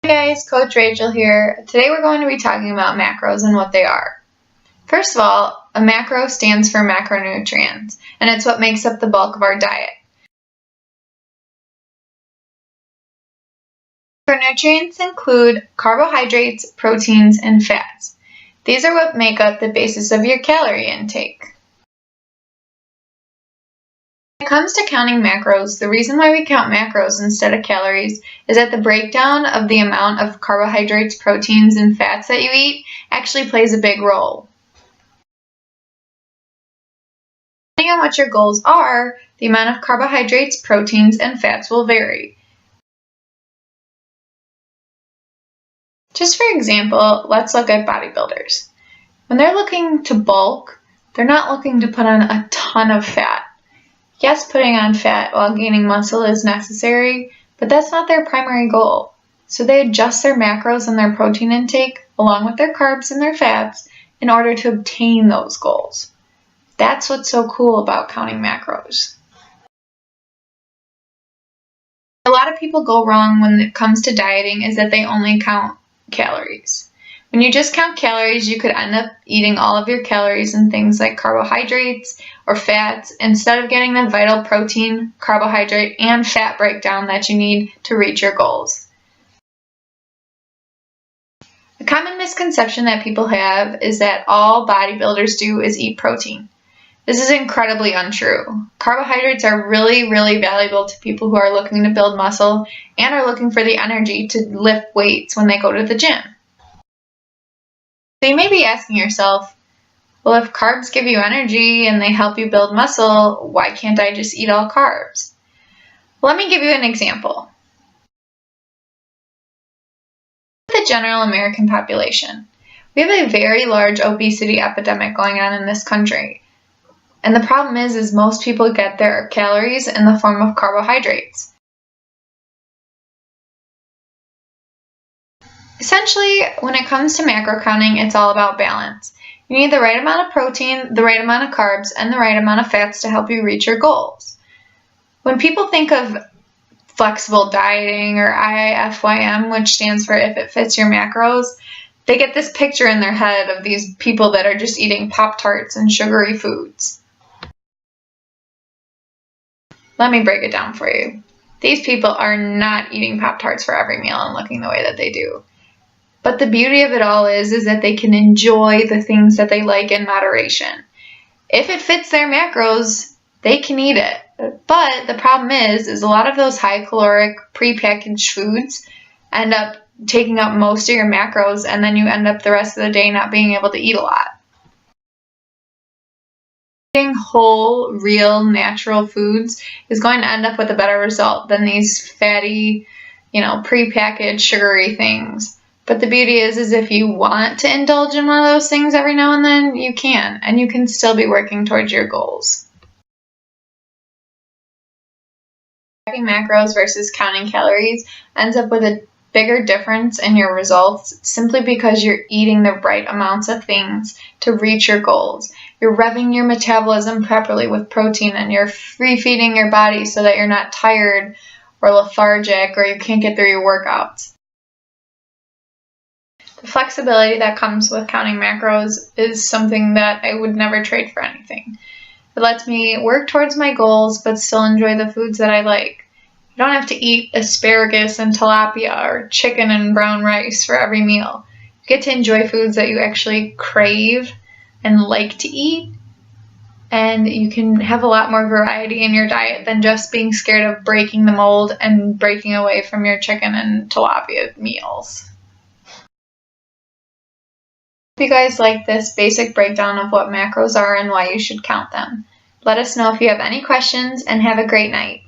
Hey guys, Coach Rachel here. Today we're going to be talking about macros and what they are. First of all, a macro stands for macronutrients, and it's what makes up the bulk of our diet. Macronutrients include carbohydrates, proteins, and fats. These are what make up the basis of your calorie intake. When it comes to counting macros, the reason why we count macros instead of calories is that the breakdown of the amount of carbohydrates, proteins, and fats that you eat actually plays a big role. Depending on what your goals are, the amount of carbohydrates, proteins, and fats will vary. Just for example, let's look at bodybuilders. When they're looking to bulk, they're not looking to put on a ton of fat. Yes, putting on fat while gaining muscle is necessary, but that's not their primary goal. So they adjust their macros and their protein intake along with their carbs and their fats in order to obtain those goals. That's what's so cool about counting macros. A lot of people go wrong when it comes to dieting is that they only count calories. When you just count calories, you could end up eating all of your calories in things like carbohydrates or fats instead of getting the vital protein, carbohydrate, and fat breakdown that you need to reach your goals. A common misconception that people have is that all bodybuilders do is eat protein. This is incredibly untrue. Carbohydrates are really, really valuable to people who are looking to build muscle and are looking for the energy to lift weights when they go to the gym. So you may be asking yourself, well, if carbs give you energy and they help you build muscle, why can't I just eat all carbs? Let me give you an example. The general American population. We have a very large obesity epidemic going on in this country. And the problem is most people get their calories in the form of carbohydrates. Essentially, when it comes to macro counting, it's all about balance. You need the right amount of protein, the right amount of carbs, and the right amount of fats to help you reach your goals. When people think of flexible dieting or IFYM, which stands for if it fits your macros, they get this picture in their head of these people that are just eating Pop-Tarts and sugary foods. Let me break it down for you. These people are not eating Pop-Tarts for every meal and looking the way that they do. But the beauty of it all is that they can enjoy the things that they like in moderation. If it fits their macros, they can eat it. But the problem is a lot of those high caloric prepackaged foods end up taking up most of your macros, and then you end up the rest of the day not being able to eat a lot. Eating whole, real, natural foods is going to end up with a better result than these fatty, prepackaged sugary things. But the beauty is if you want to indulge in one of those things every now and then, you can, and you can still be working towards your goals. Tracking macros versus counting calories ends up with a bigger difference in your results simply because you're eating the right amounts of things to reach your goals. You're revving your metabolism properly with protein, and you're free-feeding your body so that you're not tired or lethargic or you can't get through your workouts. The flexibility that comes with counting macros is something that I would never trade for anything. It lets me work towards my goals but still enjoy the foods that I like. You don't have to eat asparagus and tilapia or chicken and brown rice for every meal. You get to enjoy foods that you actually crave and like to eat, and you can have a lot more variety in your diet than just being scared of breaking the mold and breaking away from your chicken and tilapia meals. If you guys like this basic breakdown of what macros are and why you should count them. Let us know if you have any questions, and have a great night.